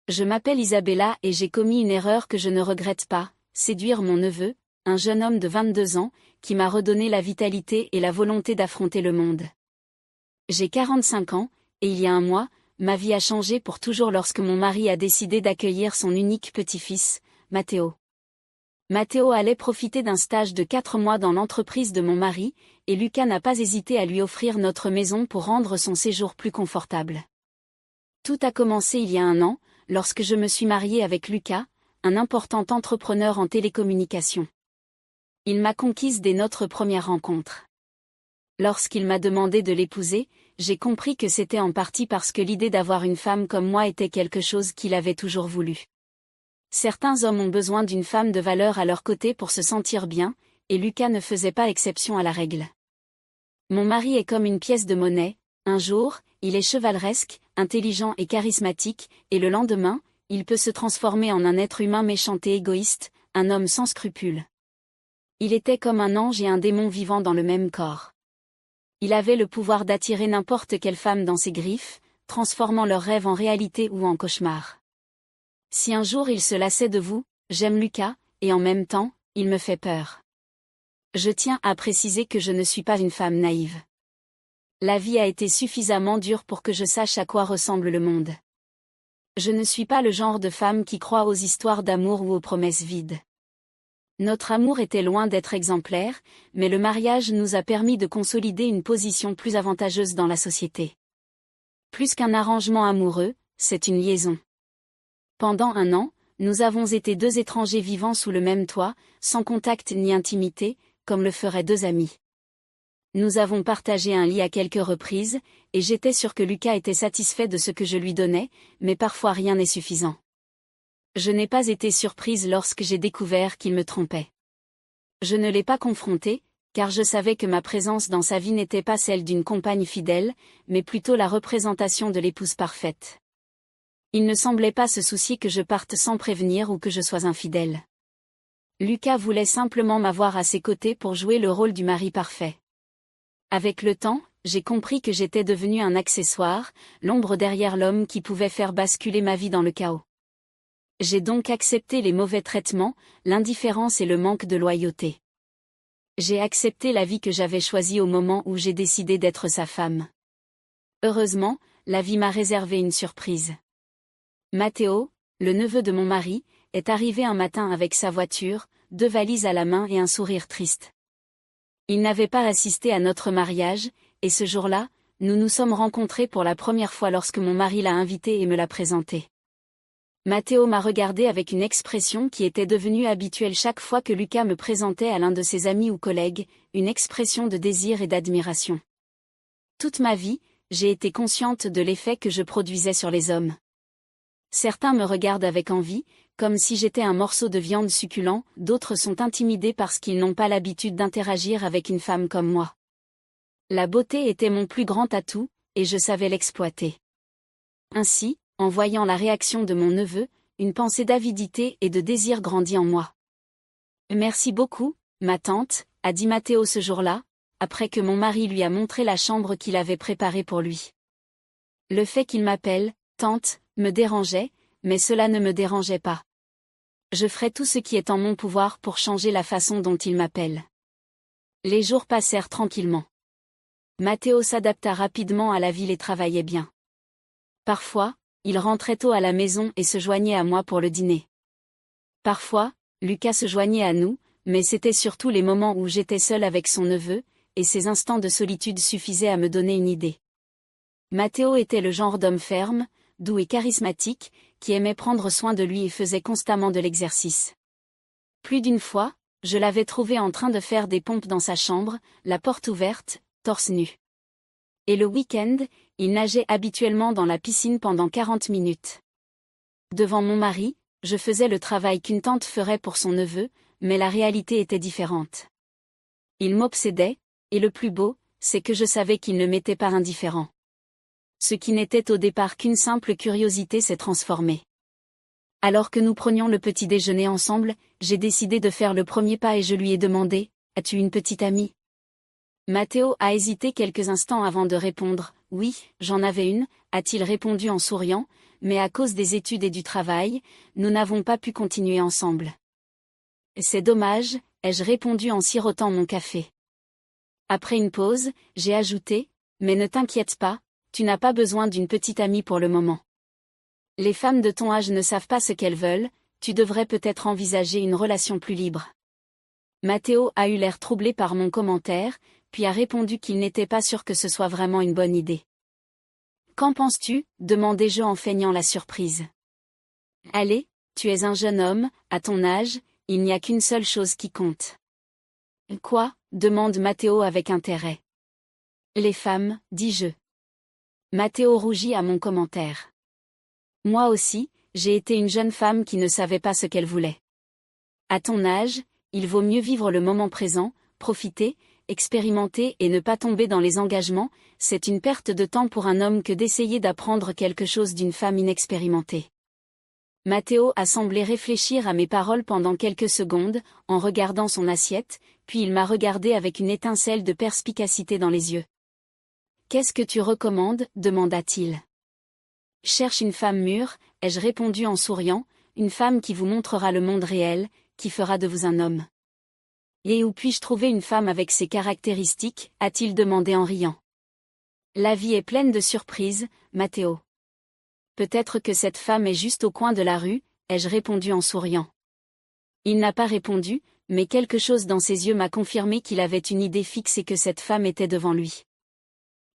Je m'appelle Isabella et j'ai commis une erreur que je ne regrette pas, séduire mon neveu, un jeune homme de 22 ans, qui m'a redonné la vitalité et la volonté d'affronter le monde. J'ai 45 ans, et il y a un mois, ma vie a changé pour toujours lorsque mon mari a décidé d'accueillir son unique petit-fils, Matteo. Matteo allait profiter d'un stage de 4 mois dans l'entreprise de mon mari, et Lucas n'a pas hésité à lui offrir notre maison pour rendre son séjour plus confortable. Tout a commencé il y a un an, lorsque je me suis mariée avec Lucas, un important entrepreneur en télécommunications. Il m'a conquise dès notre première rencontre. Lorsqu'il m'a demandé de l'épouser, j'ai compris que c'était en partie parce que l'idée d'avoir une femme comme moi était quelque chose qu'il avait toujours voulu. Certains hommes ont besoin d'une femme de valeur à leur côté pour se sentir bien, et Lucas ne faisait pas exception à la règle. Mon mari est comme une pièce de monnaie, un jour, il est chevaleresque, intelligent et charismatique, et le lendemain, il peut se transformer en un être humain méchant et égoïste, un homme sans scrupules. Il était comme un ange et un démon vivant dans le même corps. Il avait le pouvoir d'attirer n'importe quelle femme dans ses griffes, transformant leurs rêves en réalité ou en cauchemar. Si un jour il se lassait de vous, j'aime Lucas, et en même temps, il me fait peur. Je tiens à préciser que je ne suis pas une femme naïve. La vie a été suffisamment dure pour que je sache à quoi ressemble le monde. Je ne suis pas le genre de femme qui croit aux histoires d'amour ou aux promesses vides. Notre amour était loin d'être exemplaire, mais le mariage nous a permis de consolider une position plus avantageuse dans la société. Plus qu'un arrangement amoureux, c'est une liaison. Pendant un an, nous avons été deux étrangers vivant sous le même toit, sans contact ni intimité, comme le feraient deux amis. Nous avons partagé un lit à quelques reprises, et j'étais sûre que Lucas était satisfait de ce que je lui donnais, mais parfois rien n'est suffisant. Je n'ai pas été surprise lorsque j'ai découvert qu'il me trompait. Je ne l'ai pas confronté, car je savais que ma présence dans sa vie n'était pas celle d'une compagne fidèle, mais plutôt la représentation de l'épouse parfaite. Il ne semblait pas se soucier que je parte sans prévenir ou que je sois infidèle. Lucas voulait simplement m'avoir à ses côtés pour jouer le rôle du mari parfait. Avec le temps, j'ai compris que j'étais devenue un accessoire, l'ombre derrière l'homme qui pouvait faire basculer ma vie dans le chaos. J'ai donc accepté les mauvais traitements, l'indifférence et le manque de loyauté. J'ai accepté la vie que j'avais choisie au moment où j'ai décidé d'être sa femme. Heureusement, la vie m'a réservé une surprise. Matteo, le neveu de mon mari, est arrivé un matin avec sa voiture, 2 valises à la main et un sourire triste. Il n'avait pas assisté à notre mariage, et ce jour-là, nous nous sommes rencontrés pour la première fois lorsque mon mari l'a invité et me l'a présenté. Matteo m'a regardé avec une expression qui était devenue habituelle chaque fois que Lucas me présentait à l'un de ses amis ou collègues, une expression de désir et d'admiration. Toute ma vie, j'ai été consciente de l'effet que je produisais sur les hommes. Certains me regardent avec envie, comme si j'étais un morceau de viande succulent, d'autres sont intimidés parce qu'ils n'ont pas l'habitude d'interagir avec une femme comme moi. La beauté était mon plus grand atout, et je savais l'exploiter. Ainsi, en voyant la réaction de mon neveu, une pensée d'avidité et de désir grandit en moi. « Merci beaucoup, ma tante », a dit Matteo ce jour-là, après que mon mari lui a montré la chambre qu'il avait préparée pour lui. Le fait qu'il m'appelle « tante » me dérangeait, mais cela ne me dérangeait pas. Je ferai tout ce qui est en mon pouvoir pour changer la façon dont il m'appelle. Les jours passèrent tranquillement. Matteo s'adapta rapidement à la ville et travaillait bien. Parfois, il rentrait tôt à la maison et se joignait à moi pour le dîner. Parfois, Lucas se joignait à nous, mais c'était surtout les moments où j'étais seule avec son neveu, et ces instants de solitude suffisaient à me donner une idée. Matteo était le genre d'homme ferme, doux et charismatique, qui aimait prendre soin de lui et faisait constamment de l'exercice. Plus d'une fois, je l'avais trouvé en train de faire des pompes dans sa chambre, la porte ouverte, torse nu. Et le week-end, il nageait habituellement dans la piscine pendant 40 minutes. Devant mon mari, je faisais le travail qu'une tante ferait pour son neveu, mais la réalité était différente. Il m'obsédait, et le plus beau, c'est que je savais qu'il ne m'était pas indifférent. Ce qui n'était au départ qu'une simple curiosité s'est transformé. Alors que nous prenions le petit déjeuner ensemble, j'ai décidé de faire le premier pas et je lui ai demandé « As-tu une petite amie ?» Matteo a hésité quelques instants avant de répondre « Oui, j'en avais une, a-t-il répondu en souriant, mais à cause des études et du travail, nous n'avons pas pu continuer ensemble. C'est dommage, ai-je répondu en sirotant mon café. Après une pause, j'ai ajouté, mais ne t'inquiète pas, tu n'as pas besoin d'une petite amie pour le moment. Les femmes de ton âge ne savent pas ce qu'elles veulent, tu devrais peut-être envisager une relation plus libre. Matteo a eu l'air troublé par mon commentaire, puis a répondu qu'il n'était pas sûr que ce soit vraiment une bonne idée. Qu'en penses-tu ? Demandai-je en feignant la surprise. Allez, tu es un jeune homme, à ton âge, il n'y a qu'une seule chose qui compte. Quoi ? Demande Matteo avec intérêt. Les femmes, dis-je. Matteo rougit à mon commentaire. Moi aussi, j'ai été une jeune femme qui ne savait pas ce qu'elle voulait. À ton âge, il vaut mieux vivre le moment présent, profiter, expérimenter et ne pas tomber dans les engagements, c'est une perte de temps pour un homme que d'essayer d'apprendre quelque chose d'une femme inexpérimentée. Matteo a semblé réfléchir à mes paroles pendant quelques secondes, en regardant son assiette, puis il m'a regardé avec une étincelle de perspicacité dans les yeux. « Qu'est-ce que tu recommandes ? demanda-t-il. « Cherche une femme mûre, ai-je répondu en souriant, une femme qui vous montrera le monde réel, qui fera de vous un homme. » Et où puis-je trouver une femme avec ces caractéristiques ? A-t-il demandé en riant. La vie est pleine de surprises, Matteo. Peut-être que cette femme est juste au coin de la rue, ai-je répondu en souriant. Il n'a pas répondu, mais quelque chose dans ses yeux m'a confirmé qu'il avait une idée fixe et que cette femme était devant lui.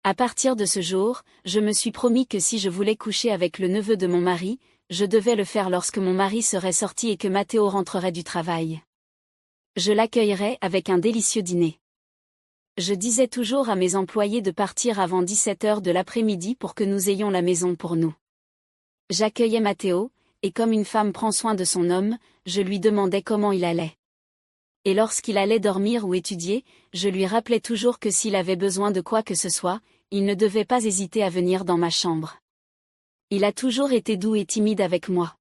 À partir de ce jour, je me suis promis que si je voulais coucher avec le neveu de mon mari, je devais le faire lorsque mon mari serait sorti et que Matteo rentrerait du travail. Je l'accueillerais avec un délicieux dîner. Je disais toujours à mes employés de partir avant 17h de l'après-midi pour que nous ayons la maison pour nous. J'accueillais Matteo, et comme une femme prend soin de son homme, je lui demandais comment il allait. Et lorsqu'il allait dormir ou étudier, je lui rappelais toujours que s'il avait besoin de quoi que ce soit, il ne devait pas hésiter à venir dans ma chambre. Il a toujours été doux et timide avec moi.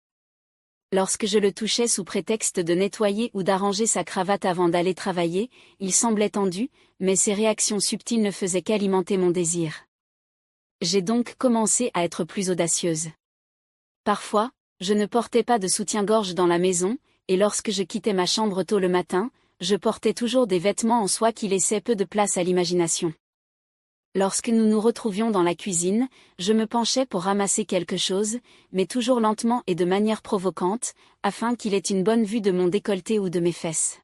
Lorsque je le touchais sous prétexte de nettoyer ou d'arranger sa cravate avant d'aller travailler, il semblait tendu, mais ses réactions subtiles ne faisaient qu'alimenter mon désir. J'ai donc commencé à être plus audacieuse. Parfois, je ne portais pas de soutien-gorge dans la maison, et lorsque je quittais ma chambre tôt le matin, je portais toujours des vêtements en soie qui laissaient peu de place à l'imagination. Lorsque nous nous retrouvions dans la cuisine, je me penchais pour ramasser quelque chose, mais toujours lentement et de manière provocante, afin qu'il ait une bonne vue de mon décolleté ou de mes fesses.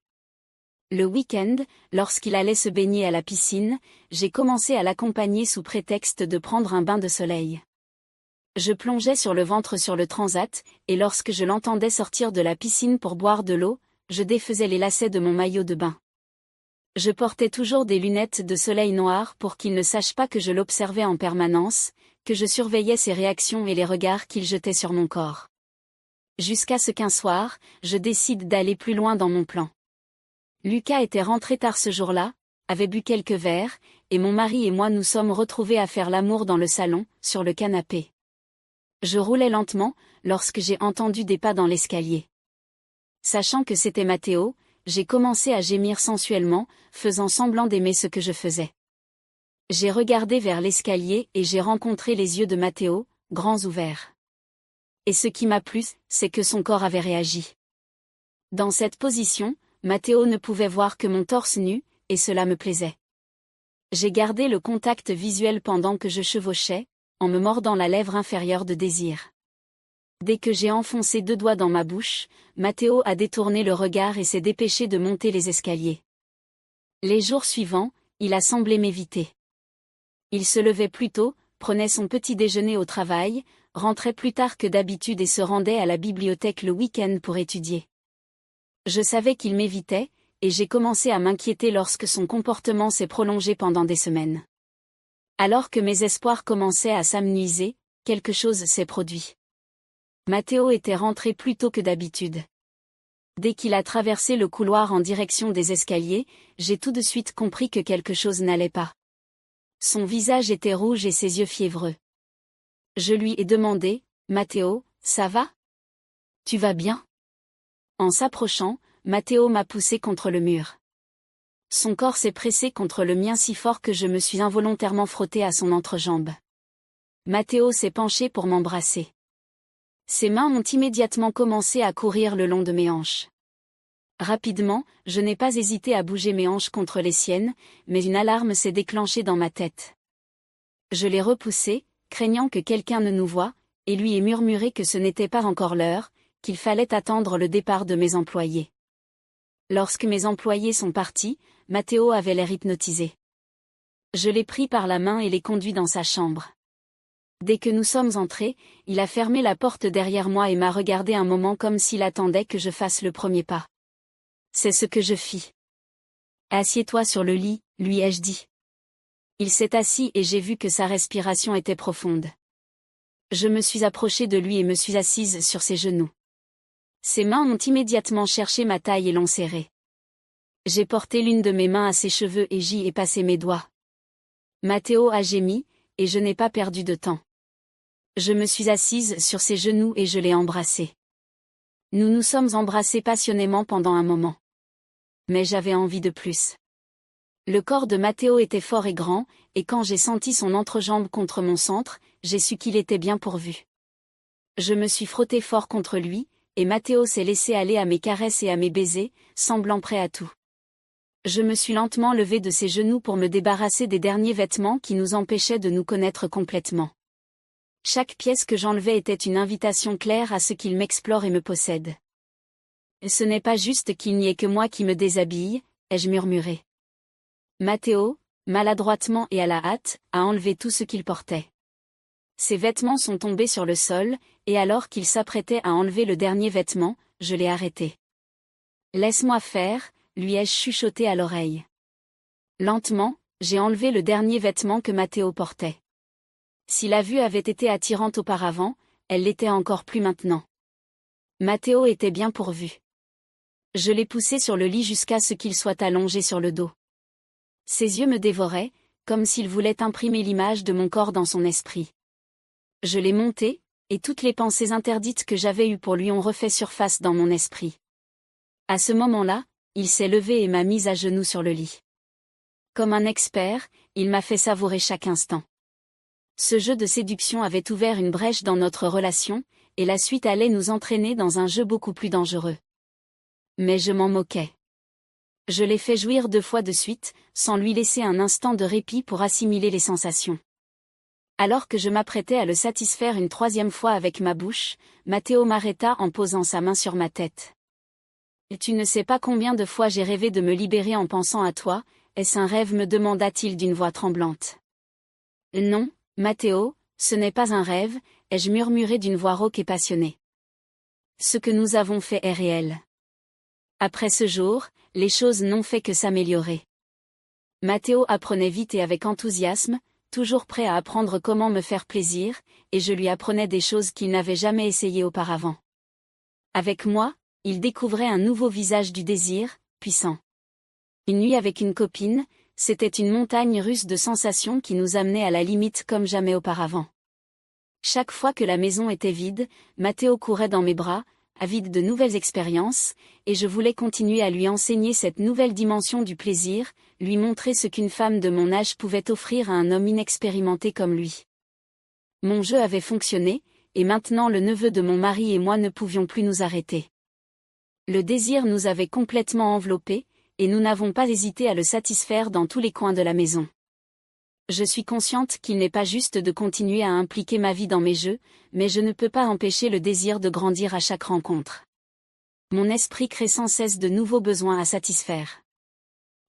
Le week-end, lorsqu'il allait se baigner à la piscine, j'ai commencé à l'accompagner sous prétexte de prendre un bain de soleil. Je plongeais sur le ventre sur le transat, et lorsque je l'entendais sortir de la piscine pour boire de l'eau, je défaisais les lacets de mon maillot de bain. Je portais toujours des lunettes de soleil noires pour qu'il ne sache pas que je l'observais en permanence, que je surveillais ses réactions et les regards qu'il jetait sur mon corps. Jusqu'à ce qu'un soir, je décide d'aller plus loin dans mon plan. Lucas était rentré tard ce jour-là, avait bu quelques verres, et mon mari et moi nous sommes retrouvés à faire l'amour dans le salon, sur le canapé. Je roulais lentement, lorsque j'ai entendu des pas dans l'escalier. Sachant que c'était Matteo, j'ai commencé à gémir sensuellement, faisant semblant d'aimer ce que je faisais. J'ai regardé vers l'escalier et j'ai rencontré les yeux de Matteo, grands ouverts. Et ce qui m'a plu, c'est que son corps avait réagi. Dans cette position, Matteo ne pouvait voir que mon torse nu, et cela me plaisait. J'ai gardé le contact visuel pendant que je chevauchais, en me mordant la lèvre inférieure de désir. Dès que j'ai enfoncé 2 doigts dans ma bouche, Matteo a détourné le regard et s'est dépêché de monter les escaliers. Les jours suivants, il a semblé m'éviter. Il se levait plus tôt, prenait son petit déjeuner au travail, rentrait plus tard que d'habitude et se rendait à la bibliothèque le week-end pour étudier. Je savais qu'il m'évitait, et j'ai commencé à m'inquiéter lorsque son comportement s'est prolongé pendant des semaines. Alors que mes espoirs commençaient à s'amenuiser, quelque chose s'est produit. Matteo était rentré plus tôt que d'habitude. Dès qu'il a traversé le couloir en direction des escaliers, j'ai tout de suite compris que quelque chose n'allait pas. Son visage était rouge et ses yeux fiévreux. Je lui ai demandé, « Matteo, ça va ? Tu vas bien ?» En s'approchant, Matteo m'a poussé contre le mur. Son corps s'est pressé contre le mien si fort que je me suis involontairement frotté à son entrejambe. Matteo s'est penché pour m'embrasser. Ses mains ont immédiatement commencé à courir le long de mes hanches. Rapidement, je n'ai pas hésité à bouger mes hanches contre les siennes, mais une alarme s'est déclenchée dans ma tête. Je l'ai repoussé, craignant que quelqu'un ne nous voie, et lui ai murmuré que ce n'était pas encore l'heure, qu'il fallait attendre le départ de mes employés. Lorsque mes employés sont partis, Matteo avait l'air hypnotisé. Je l'ai pris par la main et l'ai conduit dans sa chambre. Dès que nous sommes entrés, il a fermé la porte derrière moi et m'a regardé un moment comme s'il attendait que je fasse le premier pas. C'est ce que je fis. Assieds-toi sur le lit, lui ai-je dit. Il s'est assis et j'ai vu que sa respiration était profonde. Je me suis approchée de lui et me suis assise sur ses genoux. Ses mains ont immédiatement cherché ma taille et l'ont serrée. J'ai porté l'une de mes mains à ses cheveux et j'y ai passé mes doigts. Matteo a gémi, et je n'ai pas perdu de temps. Je me suis assise sur ses genoux et je l'ai embrassé. Nous nous sommes embrassés passionnément pendant un moment. Mais j'avais envie de plus. Le corps de Matteo était fort et grand, et quand j'ai senti son entrejambe contre mon centre, j'ai su qu'il était bien pourvu. Je me suis frotté fort contre lui, et Matteo s'est laissé aller à mes caresses et à mes baisers, semblant prêt à tout. Je me suis lentement levé de ses genoux pour me débarrasser des derniers vêtements qui nous empêchaient de nous connaître complètement. Chaque pièce que j'enlevais était une invitation claire à ce qu'il m'explore et me possède. Ce n'est pas juste qu'il n'y ait que moi qui me déshabille, ai-je murmuré. Matteo, maladroitement et à la hâte, a enlevé tout ce qu'il portait. Ses vêtements sont tombés sur le sol, et alors qu'il s'apprêtait à enlever le dernier vêtement, je l'ai arrêté. Laisse-moi faire, lui ai-je chuchoté à l'oreille. Lentement, j'ai enlevé le dernier vêtement que Matteo portait. Si la vue avait été attirante auparavant, elle l'était encore plus maintenant. Matteo était bien pourvu. Je l'ai poussé sur le lit jusqu'à ce qu'il soit allongé sur le dos. Ses yeux me dévoraient, comme s'il voulait imprimer l'image de mon corps dans son esprit. Je l'ai monté, et toutes les pensées interdites que j'avais eues pour lui ont refait surface dans mon esprit. À ce moment-là, il s'est levé et m'a mise à genoux sur le lit. Comme un expert, il m'a fait savourer chaque instant. Ce jeu de séduction avait ouvert une brèche dans notre relation, et la suite allait nous entraîner dans un jeu beaucoup plus dangereux. Mais je m'en moquais. Je l'ai fait jouir 2 fois de suite, sans lui laisser un instant de répit pour assimiler les sensations. Alors que je m'apprêtais à le satisfaire une 3e fois avec ma bouche, Matteo m'arrêta en posant sa main sur ma tête. « Tu ne sais pas combien de fois j'ai rêvé de me libérer en pensant à toi, est-ce un rêve ?» me demanda-t-il d'une voix tremblante. « Non, Matteo, ce n'est pas un rêve », ai-je murmuré d'une voix rauque et passionnée. Ce que nous avons fait est réel. Après ce jour, les choses n'ont fait que s'améliorer. Matteo apprenait vite et avec enthousiasme, toujours prêt à apprendre comment me faire plaisir, et je lui apprenais des choses qu'il n'avait jamais essayées auparavant. Avec moi, il découvrait un nouveau visage du désir, puissant. Une nuit avec une copine, c'était une montagne russe de sensations qui nous amenait à la limite comme jamais auparavant. Chaque fois que la maison était vide, Matteo courait dans mes bras, avide de nouvelles expériences, et je voulais continuer à lui enseigner cette nouvelle dimension du plaisir, lui montrer ce qu'une femme de mon âge pouvait offrir à un homme inexpérimenté comme lui. Mon jeu avait fonctionné, et maintenant le neveu de mon mari et moi ne pouvions plus nous arrêter. Le désir nous avait complètement enveloppés, et nous n'avons pas hésité à le satisfaire dans tous les coins de la maison. Je suis consciente qu'il n'est pas juste de continuer à impliquer ma vie dans mes jeux, mais je ne peux pas empêcher le désir de grandir à chaque rencontre. Mon esprit crée sans cesse de nouveaux besoins à satisfaire.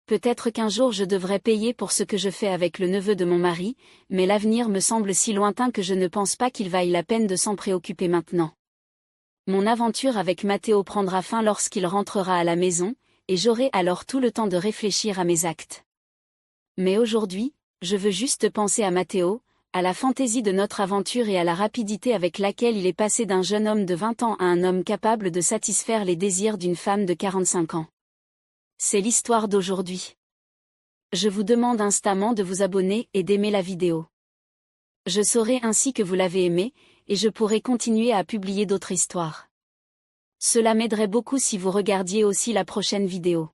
Peut-être qu'un jour je devrais payer pour ce que je fais avec le neveu de mon mari, mais l'avenir me semble si lointain que je ne pense pas qu'il vaille la peine de s'en préoccuper maintenant. Mon aventure avec Matteo prendra fin lorsqu'il rentrera à la maison, et j'aurai alors tout le temps de réfléchir à mes actes. Mais aujourd'hui, je veux juste penser à Matteo, à la fantaisie de notre aventure et à la rapidité avec laquelle il est passé d'un jeune homme de 20 ans à un homme capable de satisfaire les désirs d'une femme de 45 ans. C'est l'histoire d'aujourd'hui. Je vous demande instamment de vous abonner et d'aimer la vidéo. Je saurai ainsi que vous l'avez aimé, et je pourrai continuer à publier d'autres histoires. Cela m'aiderait beaucoup si vous regardiez aussi la prochaine vidéo.